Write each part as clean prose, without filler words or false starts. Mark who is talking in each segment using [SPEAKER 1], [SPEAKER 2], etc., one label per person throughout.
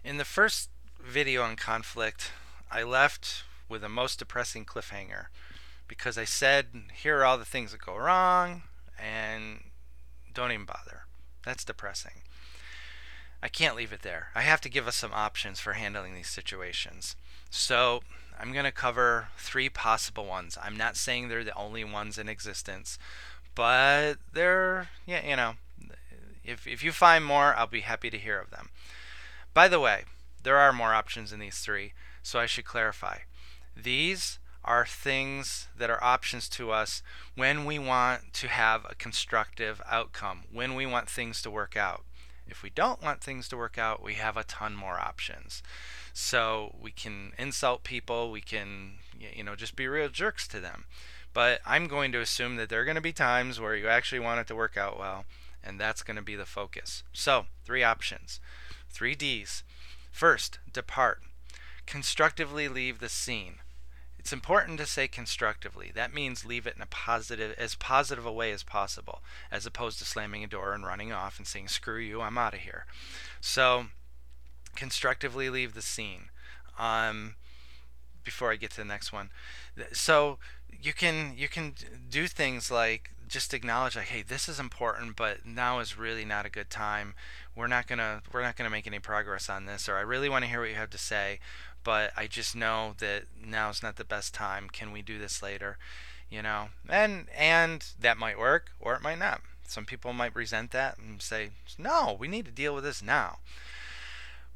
[SPEAKER 1] In the first video on conflict, I left with a most depressing cliffhanger because I said, here are all the things that go wrong, and don't even bother. That's depressing. I can't leave it there. I have to give us some options for handling these situations. So, I'm going to cover three possible ones. I'm not saying they're the only ones in existence, but they're, yeah, if you find more, I'll be happy to hear of them. By the way, there are more options in these three, so I should clarify. These are things that are options to us when we want to have a constructive outcome, when we want things to work out. If we don't want things to work out, we have a ton more options. So we can insult people, we can, just be real jerks to them. But I'm going to assume that there are going to be times where you actually want it to work out well, and that's going to be the focus. So, three options. Three D's. First, depart. Constructively leave the scene. It's important to say constructively. That means leave it in as positive a way as possible, as opposed to slamming a door and running off and saying, screw you, I'm out of here. So, constructively leave the scene. Um, Before I get to the next one, so you can do things like just acknowledge, like, hey, this is important, but now is really not a good time. We're not gonna make any progress on this, or I really want to hear what you have to say, but I just know that now's not the best time. Can we do this later? And that might work, or it might not. Some people might resent that and say, no, we need to deal with this now.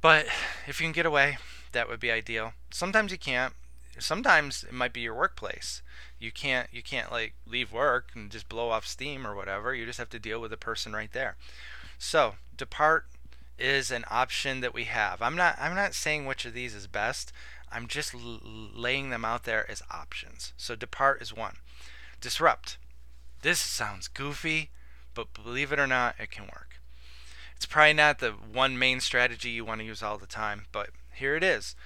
[SPEAKER 1] But if you can get away, that would be ideal. Sometimes you can't. Sometimes it might be your workplace. You can't like leave work and just blow off steam or whatever. You just have to deal with the person right there. So, depart is an option that we have. I'm not saying which of these is best. I'm just laying them out there as options. So, depart is one. Disrupt. This sounds goofy, but believe it or not, it can work. It's probably not the one main strategy you want to use all the time, but here it is.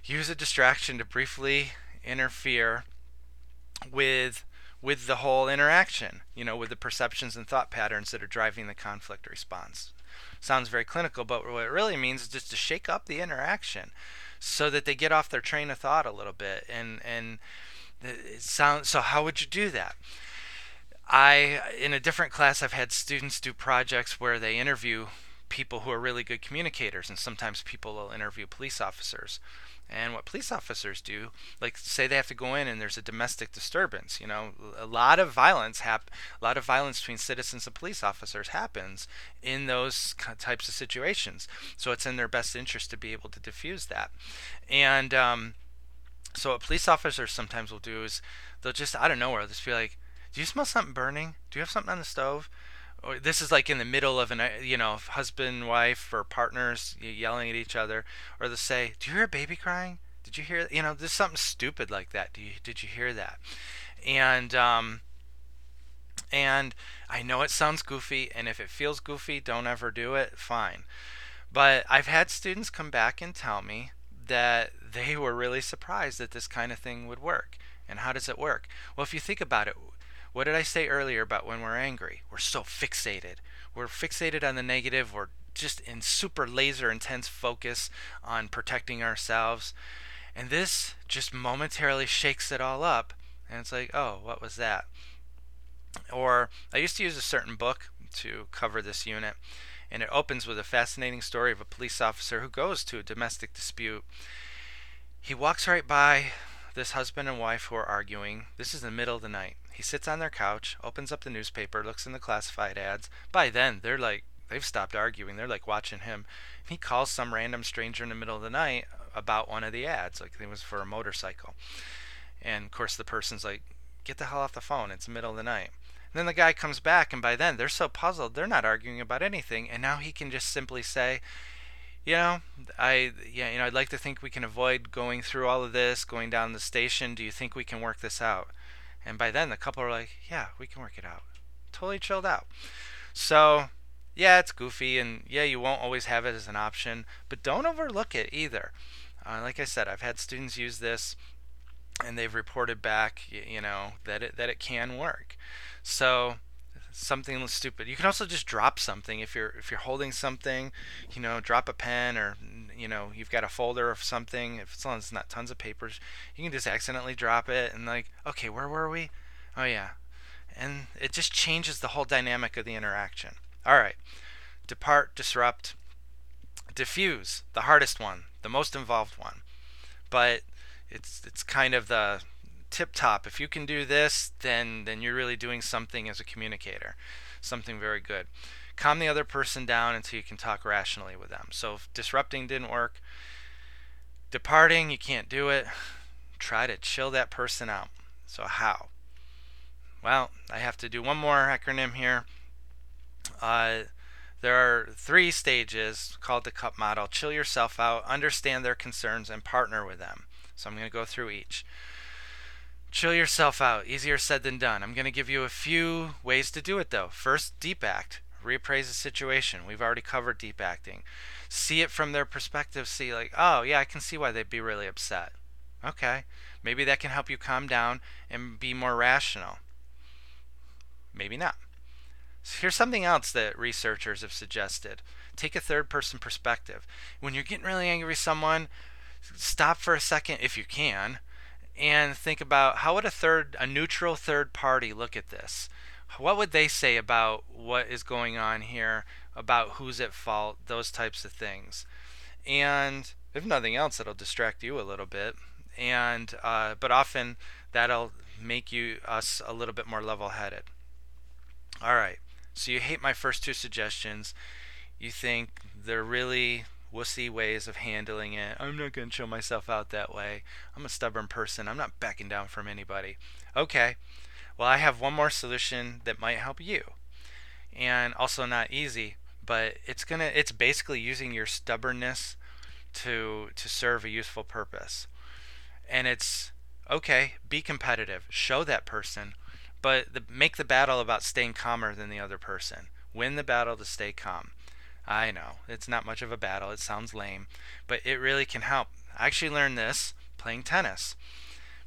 [SPEAKER 1] Use a distraction to briefly interfere with the whole interaction, with the perceptions and thought patterns that are driving the conflict response. Sounds very clinical, but what it really means is just to shake up the interaction so that they get off their train of thought a little bit. And it sounds, so how would you do that? In a different class, I've had students do projects where they interview people who are really good communicators, and sometimes people will interview police officers. And what police officers do, like say they have to go in and there's a domestic disturbance, a lot of violence between citizens and police officers happens in those types of situations. So it's in their best interest to be able to diffuse that. And so what police officers sometimes will do is they'll just out of nowhere just be like, "Do you smell something burning? Do you have something on the stove?" Or this is like in the middle of husband, wife, or partners yelling at each other, or they'll say, "Do you hear a baby crying? Did you hear? There's something stupid like that. Did you hear that?" And and I know it sounds goofy, and if it feels goofy, don't ever do it. Fine. But I've had students come back and tell me that they were really surprised that this kind of thing would work. And how does it work? Well, if you think about it, what did I say earlier about when we're angry? We're so fixated. We're fixated on the negative. We're just in super laser intense focus on protecting ourselves. And this just momentarily shakes it all up. And it's like, oh, what was that? Or I used to use a certain book to cover this unit. And it opens with a fascinating story of a police officer who goes to a domestic dispute. He walks right by this husband and wife who are arguing. This is in the middle of the night. He sits on their couch, opens up the newspaper, looks in the classified ads. By then, they've stopped arguing. They're like watching him. He calls some random stranger in the middle of the night about one of the ads, like it was for a motorcycle. And of course, the person's like, get the hell off the phone. It's the middle of the night. And then the guy comes back, and by then, they're so puzzled, they're not arguing about anything. And now he can just simply say, you know, I'd like to think we can avoid going through all of this, going down the station. Do you think we can work this out? And by then, the couple are like, yeah, we can work it out. Totally chilled out. So, yeah, it's goofy, and yeah, you won't always have it as an option, but don't overlook it either. Like I said, I've had students use this, and they've reported back, that it can work. So, something stupid. You can also just drop something if you're holding something, drop a pen or you've got a folder of something, if as long as it's not tons of papers, you can just accidentally drop it and like, okay, where were we? Oh yeah. And it just changes the whole dynamic of the interaction. All right. Depart, disrupt, diffuse, the hardest one, the most involved one. But it's kind of the tip top. If you can do this, then you're really doing something as a communicator, something very good. Calm the other person down until you can talk rationally with them. So if disrupting didn't work, departing, you can't do it, try to chill that person out. So how? Well, I have to do one more acronym here. Uh, there are 3 stages called the cup model. Chill yourself out, understand their concerns, and partner with them. So I'm going to go through each. Chill yourself out. Easier said than done. I'm going to give you a few ways to do it though. First, deep act. Reappraise the situation. We've already covered deep acting. See it from their perspective. See like, oh yeah, I can see why they'd be really upset. Okay. Maybe that can help you calm down and be more rational. Maybe not. So here's something else that researchers have suggested. Take a third person perspective. When you're getting really angry with someone, stop for a second if you can and think about how would a neutral third party look at this? What would they say about what is going on here, about who's at fault, those types of things. And if nothing else, it'll distract you a little bit. And but often that'll make us a little bit more level-headed. All right. So you hate my first 2 suggestions. You think they're really wussy ways of handling it. I'm not going to chill myself out that way. I'm a stubborn person. I'm not backing down from anybody. Okay. Well, I have one more solution that might help you. And also not easy, but it's basically using your stubbornness to serve a useful purpose. And it's okay, be competitive. Show that person, but make the battle about staying calmer than the other person. Win the battle to stay calm. I know, it's not much of a battle. It sounds lame, but it really can help. I actually learned this playing tennis.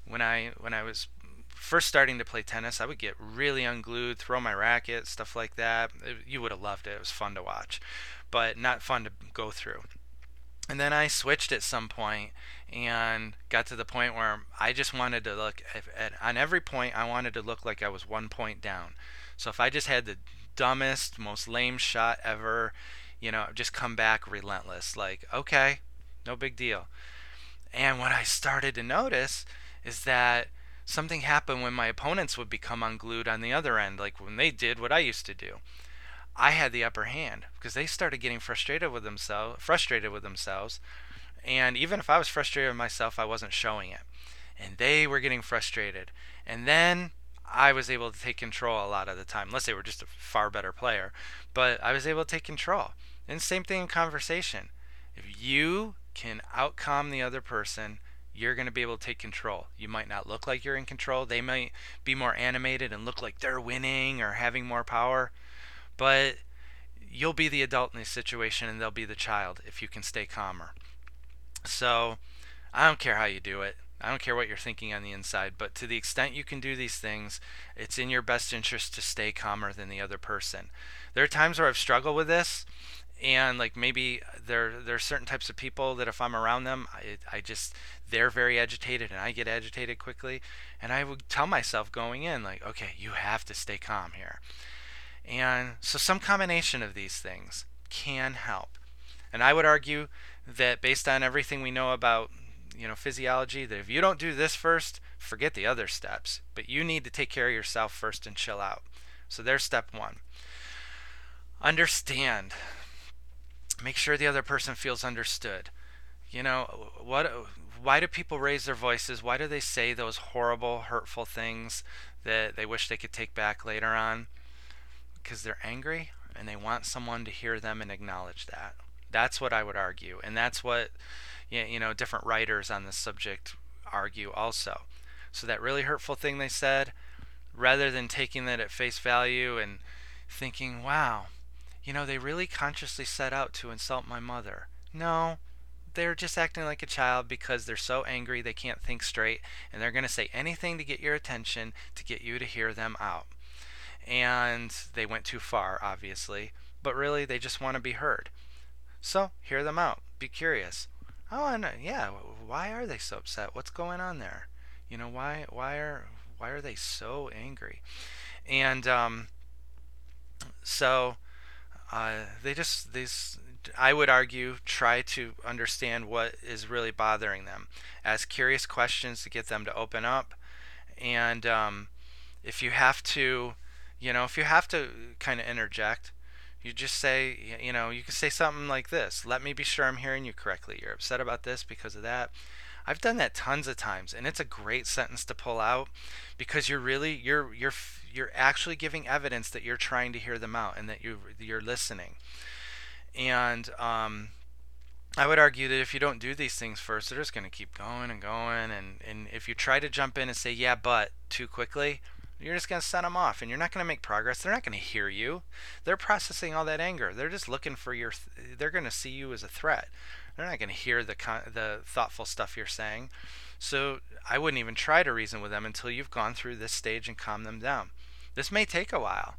[SPEAKER 1] When I was first starting to play tennis, I would get really unglued, throw my racket, stuff like that. You would have loved it. It was fun to watch, but not fun to go through. And then I switched at some point and got to the point where I just wanted to look on every point. I wanted to look like I was 1 point down. So if I just had the dumbest, most lame shot ever, just come back relentless. Like, okay, no big deal. And what I started to notice is that something happened when my opponents would become unglued on the other end, like when they did what I used to do. I had the upper hand because they started getting frustrated with themselves, and even if I was frustrated with myself, I wasn't showing it. And they were getting frustrated. And then I was able to take control a lot of the time, unless they were just a far better player. But I was able to take control. And same thing in conversation. If you can outcalm the other person, you're going to be able to take control. You might not look like you're in control. They might be more animated and look like they're winning or having more power. But you'll be the adult in this situation and they'll be the child if you can stay calmer. So I don't care how you do it. I don't care what you're thinking on the inside, but to the extent you can do these things, it's in your best interest to stay calmer than the other person. There are times where I've struggled with this, and like maybe there are certain types of people that if I'm around them, they're very agitated and I get agitated quickly, and I would tell myself going in like, okay, you have to stay calm here. And so some combination of these things can help. And I would argue that based on everything we know about physiology, that if you don't do this first, forget the other steps. But you need to take care of yourself first and chill out. So there's step 1. Understand. Make sure the other person feels understood. Why do people raise their voices? Why do they say those horrible, hurtful things that they wish they could take back later on? Because they're angry and they want someone to hear them and acknowledge that. That's what I would argue, and that's what different writers on this subject argue also. So that really hurtful thing they said, rather than taking that at face value and thinking, wow, they really consciously set out to insult my mother. No, they're just acting like a child because they're so angry they can't think straight, and they're going to say anything to get your attention, to get you to hear them out. And they went too far, obviously, but really they just want to be heard. So hear them out. Be curious. Oh, and yeah, why are they so upset? What's going on there? Why are they so angry? And so they just these I would argue try to understand what is really bothering them. Ask curious questions to get them to open up. And if you have to, if you have to kind of interject, you just say, you can say something like this: "Let me be sure I'm hearing you correctly. You're upset about this because of that." I've done that tons of times, and it's a great sentence to pull out because you're actually giving evidence that you're trying to hear them out and that you're listening. And I would argue that if you don't do these things first, they're just going to keep going and going. And if you try to jump in and say, yeah, but too quickly, you're just going to set them off and you're not going to make progress. They're not going to hear you. They're processing all that anger. They're just looking for they're going to see you as a threat. They're not going to hear the thoughtful stuff you're saying. So I wouldn't even try to reason with them until you've gone through this stage and calmed them down. This may take a while.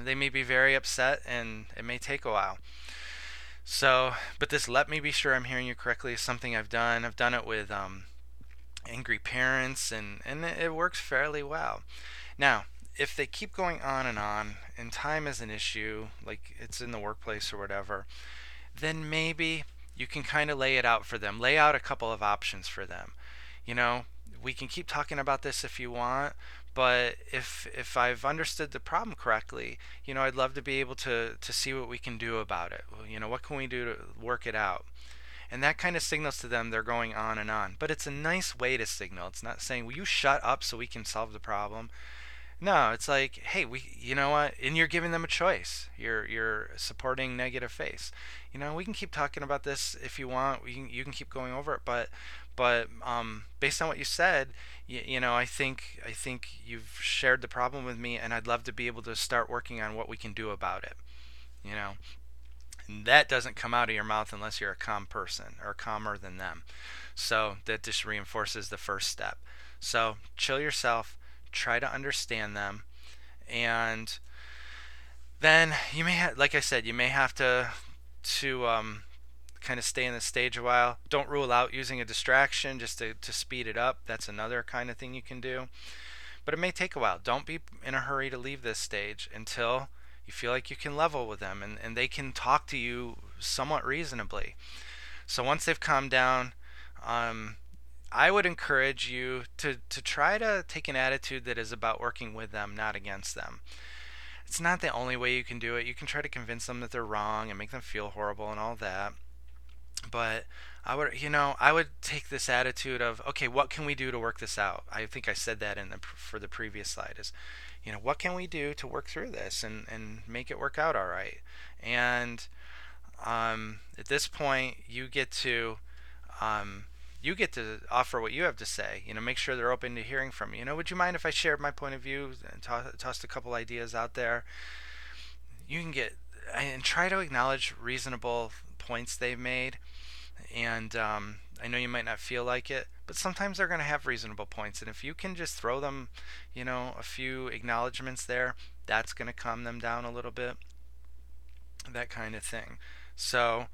[SPEAKER 1] They may be very upset and it may take a while. So, but this "let me be sure I'm hearing you correctly" is something I've done. I've done it with angry parents, and it works fairly well. Now, if they keep going on, and time is an issue, like it's in the workplace or whatever, then maybe you can kind of lay it out for them. Lay out a couple of options for them. You know, we can keep talking about this if you want, but if I've understood the problem correctly, I'd love to be able to see what we can do about it. What can we do to work it out? And that kind of signals to them they're going on and on. But it's a nice way to signal. It's not saying, "Will you shut up so we can solve the problem?" No, it's like, "Hey, you know what?" And you're giving them a choice. You're supporting negative face. We can keep talking about this if you want. You can keep going over it, but based on what you said, I think you've shared the problem with me, and I'd love to be able to start working on what we can do about it. You know, and that doesn't come out of your mouth unless you're a calm person or calmer than them. So that just reinforces the first step. So chill yourself, try to understand them, and then like I said, you may have to kind of stay in the stage a while. Don't rule out using a distraction just to speed it up. That's another kind of thing you can do. But it may take a while. Don't be in a hurry to leave this stage until you feel like you can level with them and they can talk to you somewhat reasonably. So once they've calmed down, um, I would encourage you to try to take an attitude that is about working with them, not against them. It's not the only way you can do it. You can try to convince them that they're wrong and make them feel horrible and all that. But I would take this attitude of, okay, what can we do to work this out? I think I said that for the previous slide is, what can we do to work through this and make it work out all right? And at this point, you get to offer what you have to say. Make sure they're open to hearing from you. Would you mind if I shared my point of view and tossed a couple ideas out there? You can get and try to acknowledge reasonable points they've made. And I know you might not feel like it, but sometimes they're going to have reasonable points. And if you can just throw them, a few acknowledgments there, that's going to calm them down a little bit. That kind of thing. So,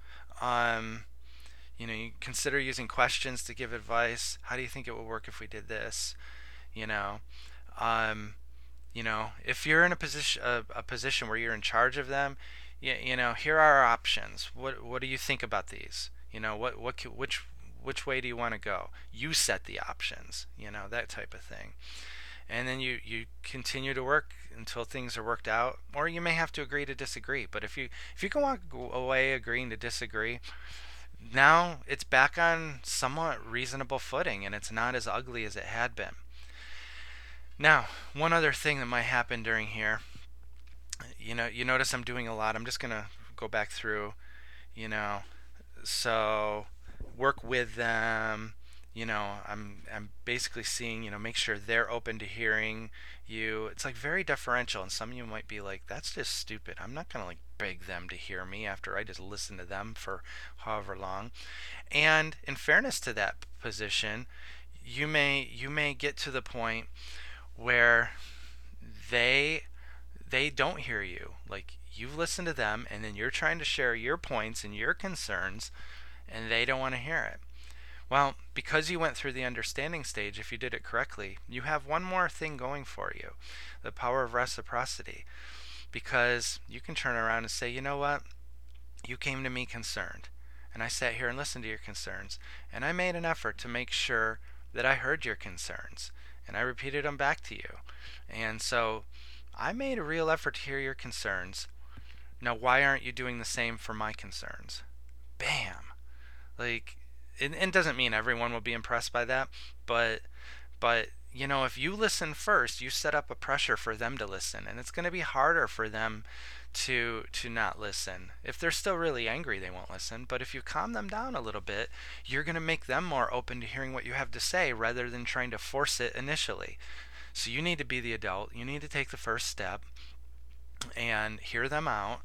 [SPEAKER 1] you consider using questions to give advice. How do you think it would work if we did this? You know, um, if you're in a position where you're in charge of them, here are our options. What do you think about these? Which way do you want to go? You set the options. That type of thing. And then you continue to work until things are worked out, or you may have to agree to disagree. But if you can walk away agreeing to disagree, now it's back on somewhat reasonable footing, and it's not as ugly as it had been. Now, one other thing that might happen during here, you notice I'm doing a lot. I'm just gonna go back through, you know, so work with them. I'm basically seeing, make sure they're open to hearing you. It's like very deferential, and some of you might be like, "That's just stupid. I'm not gonna like beg them to hear me after I just listen to them for however long." And in fairness to that position, you may get to the point where they they don't hear you. Like you've listened to them, and then you're trying to share your points and your concerns, and they don't want to hear it. Well, because you went through the understanding stage, if you did it correctly, you have one more thing going for you, the power of reciprocity. Because you can turn around and say, you know what? You came to me concerned, and I sat here and listened to your concerns, and I made an effort to make sure that I heard your concerns, and I repeated them back to you. And so I made a real effort to hear your concerns. Now, why aren't you doing the same for my concerns? Bam! Like, it doesn't mean everyone will be impressed by that, but if you listen first, you set up a pressure for them to listen, and it's going to be harder for them to not listen. If they're still really angry, they won't listen, but if you calm them down a little bit, you're going to make them more open to hearing what you have to say rather than trying to force it initially. So you need to be the adult. You need to take the first step and hear them out,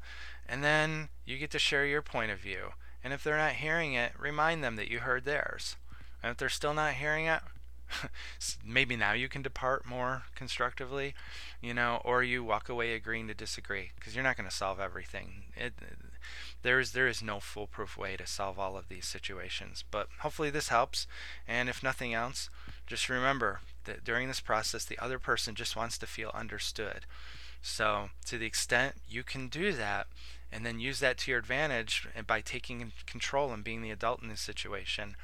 [SPEAKER 1] and then you get to share your point of view. And if they're not hearing it, remind them that you heard theirs. And if they're still not hearing it, maybe now you can depart more constructively, or you walk away agreeing to disagree, because you're not going to solve everything. There is no foolproof way to solve all of these situations, but hopefully this helps. And if nothing else, just remember that during this process, the other person just wants to feel understood. So to the extent you can do that, and then use that to your advantage, and by taking control and being the adult in this situation,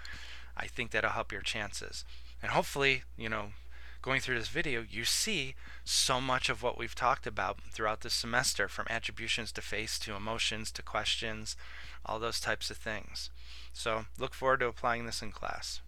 [SPEAKER 1] I think that'll help your chances. And hopefully, going through this video, you see so much of what we've talked about throughout the semester, from attributions to face to emotions to questions, all those types of things. So look forward to applying this in class.